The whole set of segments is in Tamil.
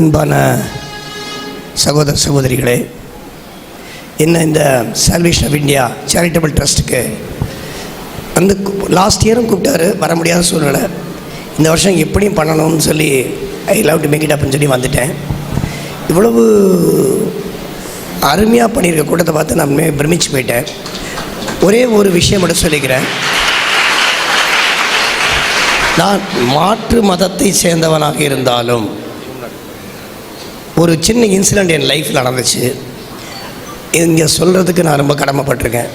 அன்பான சகோதர சகோதரிகளே, என்ன இந்த சால்வேஷன் ஆஃப் இந்தியா சேரிட்டபிள் ட்ரஸ்ட்டுக்கு வந்து லாஸ்ட் இயரும் கூப்பிட்டாரு, வர முடியாத சூழ்நிலை. இந்த வருஷம் எப்படியும் பண்ணணும்னு சொல்லி I love to make it அப்னு சொல்லி வந்துட்டேன். இவ்வளவு அருமையாக பண்ணியிருக்க கூட்டத்தை பார்த்து நான் பிரமிச்சு போயிட்டேன். ஒரே ஒரு விஷயம் மட்டும் சொல்லிக்கிறேன். நான் மாற்று மதத்தை சேர்ந்தவனாக இருந்தாலும் ஒரு சின்ன இன்சிடெண்ட் என் லைஃப்பில் நடந்துச்சு. இங்கே சொல்கிறதுக்கு நான் ரொம்ப கடமைப்பட்டிருக்கேன்.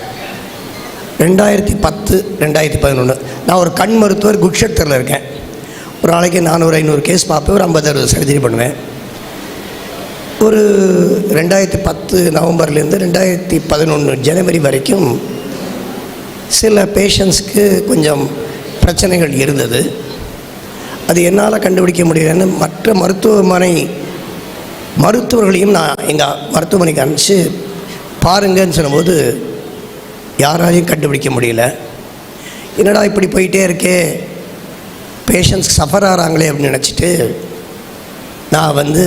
2010 2011 நான் ஒரு கண் மருத்துவர், குட் ஷெல்டரில் இருக்கேன். ஒரு நாளைக்கு 400-500 கேஸ் பார்ப்பேன், ஒரு 50-60 சர்ஜரி பண்ணுவேன். ஒரு 2010 நவம்பர்லேருந்து 2011 ஜனவரி வரைக்கும் சில பேஷண்ட்ஸ்க்கு கொஞ்சம் பிரச்சனைகள் இருந்தது. அது என்னால் கண்டுபிடிக்க முடியலன்னு மற்ற மருத்துவர்களையும் நான் எங்கள் மருத்துவமனைக்கு அனுப்பிச்சு பாருங்கன்னு சொல்லும்போது யாராலையும் கண்டுபிடிக்க முடியல. என்னடா இப்படி போயிட்டே இருக்கே, பேஷண்ட்ஸ் சஃபர் ஆகிறாங்களே அப்படின்னு நினச்சிட்டு நான் வந்து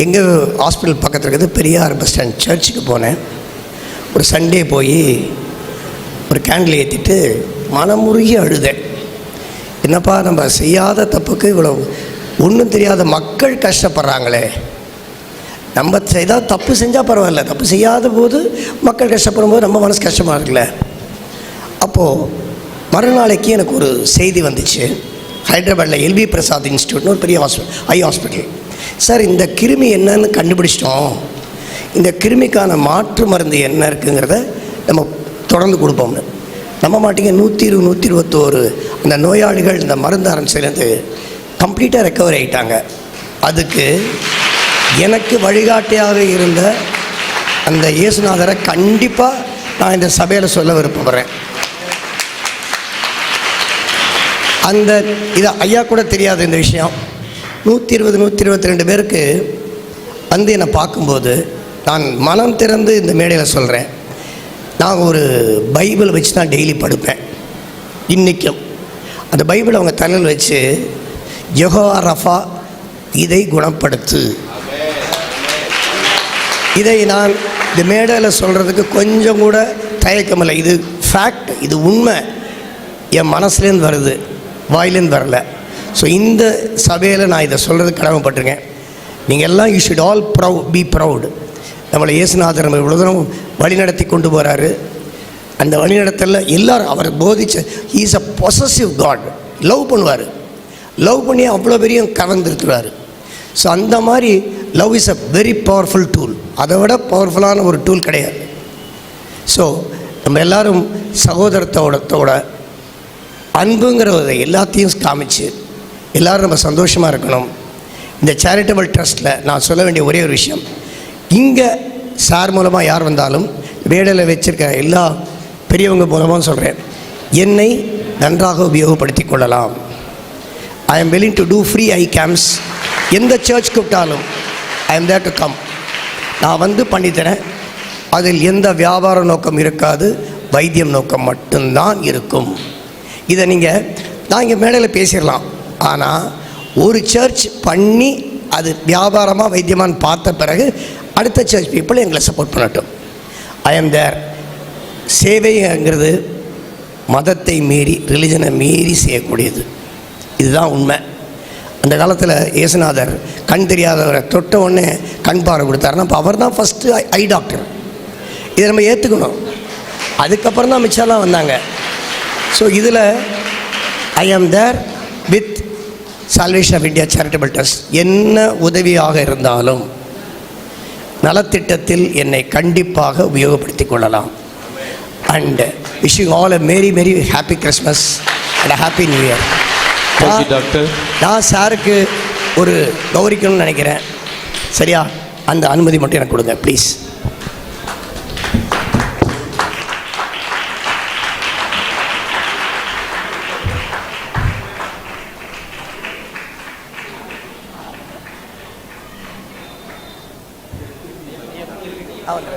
எங்கள் ஹாஸ்பிட்டல் பக்கத்தில் இருக்கிறது பெரியார் பஸ் ஸ்டாண்ட் சர்ச்சுக்கு போனேன். ஒரு சண்டே போய் ஒரு கேண்டில் ஏற்றிட்டு மனமுருகி அழுதேன். என்னப்பா, நம்ம செய்யாத தப்புக்கு இவ்வளோ ஒன்றும் தெரியாத மக்கள் கஷ்டப்படுறாங்களே. நம்ம ஏதாவது தப்பு செஞ்சால் பரவாயில்ல, தப்பு செய்யாத போது மக்கள் கஷ்டப்படும் போது நம்ம மனசு கஷ்டமாக இருக்குல்ல. அப்போது மறுநாளைக்கு எனக்கு ஒரு செய்தி வந்துச்சு. ஹைதராபாத்தில் எல்வி பிரசாத் இன்ஸ்டியூட்னு ஒரு பெரிய ஐ ஹாஸ்பிட்டல். சார், இந்த கிருமி என்னன்னு கண்டுபிடிச்சிட்டோம், இந்த கிருமிக்கான மாற்று மருந்து என்ன இருக்குங்கிறத நம்ம தொடர்ந்து கொடுப்போம்னு. நம்ப மாட்டீங்க, 120-121 அந்த நோயாளிகள் இந்த மருந்து ஆரம்பிச்சிலேருந்து கம்ப்ளீட்டாக ரெக்கவர் ஆகிட்டாங்க. அதுக்கு எனக்கு வழிகாட்டியாக இருந்த அந்த இயேசுநாதரை கண்டிப்பாக நான் இந்த சபையில் சொல்ல விருப்பப்படுறேன். அந்த இது ஐயா கூட தெரியாது இந்த விஷயம். 120-122 பேருக்கு வந்து என்னை பார்க்கும்போது நான் மனம் திறந்து இந்த மேடையில் சொல்கிறேன். நான் ஒரு பைபிள் வச்சு தான் டெய்லி படுப்பேன். இன்றைக்கும் அந்த பைபிள் அவங்க தலையில் வச்சு யெகோவா ரஃபா இதை குணப்படுத்து, இதை நான் இந்த மேடையில் சொல்கிறதுக்கு கொஞ்சம் கூட தயக்கமில்லை. இது ஃபேக்ட், இது உண்மை, என் மனசுலேருந்து வருது, வாயிலேருந்து வரல. ஸோ இந்த சபையில் நான் இதை சொல்கிறதுக்கு கடமைப்பட்டிருக்கேன். நீங்கள் எல்லாம் you should all B proud. நம்மளை இயேசுநாதர் நம்ம இவ்வளோ தூரம் வழிநடத்தி கொண்டு போகிறாரு. அந்த வழிநடத்தலில் எல்லோரும் அவர் போதிச்ச is a possessive God. Love பண்ணுவார், லவ் பண்ணி அவ்வளோ பெரிய கவர்ந்துருக்கிறார். ஸோ அந்த மாதிரி love is a very powerful tool. அதை விட பவர்ஃபுல்லான ஒரு டூல் கிடையாது. ஸோ நம்ம எல்லோரும் சகோதரத்தோட அன்புங்கிறத எல்லாத்தையும் காமிச்சு எல்லோரும் நம்ம சந்தோஷமாக இருக்கணும். இந்த சேரிட்டபிள் ட்ரஸ்ட்டில் நான் சொல்ல வேண்டிய ஒரே ஒரு விஷயம், இங்கே சார் மூலமாக யார் வந்தாலும் வேடையில் வச்சுருக்க எல்லா பெரியவங்க மூலமாக சொல்கிறேன், என்னை நன்றாக உபயோகப்படுத்தி கொள்ளலாம். I am willing to do free eye camps. எந்த சர்ச் கூப்பிட்டாலும் I am there to come. நான் வந்து பண்ணித்தரேன். அதில் எந்த வியாபார நோக்கம் இருக்காது, வைத்தியம் நோக்கம் மட்டும்தான் இருக்கும். இதை நான் இங்கே மேடையில் பேசிடலாம். ஆனால் ஒரு சர்ச் பண்ணி அது வியாபாரமாக வைத்தியமானு பார்த்த பிறகு அடுத்த சர்ச் பீப்புள் எங்களை சப்போர்ட் பண்ணட்டும். ஐ எம் தேர். சேவைங்கிறது மதத்தை மீறி, ரிலிஜனை மீறி செய்யக்கூடியது. இதுதான் உண்மை. அந்த காலத்தில் இயேசுநாதர் கண் தெரியாதவரை தொட்ட உடனே கண் பார்வை கொடுத்தாருன்னா அப்போ அவர் தான் ஃபஸ்ட்டு ஐ டாக்டர். இதை நம்ம ஏற்றுக்கணும். அதுக்கப்புறம் தான் மிச்சம்லாம் வந்தாங்க. ஸோ இதில் I am there with salvation of India charitable trust. என்ன உதவியாக இருந்தாலும் நலத்திட்டத்தில் என்னை கண்டிப்பாக உபயோகப்படுத்தி கொள்ளலாம். And wishing all a merry merry happy Christmas and happy new year. நான் சாருக்கு ஒரு கௌரிக்கணும்னு நினைக்கிறேன். சரியா? அந்த அனுமதி மட்டும் எனக்கு கொடுங்க ப்ளீஸ். அவன்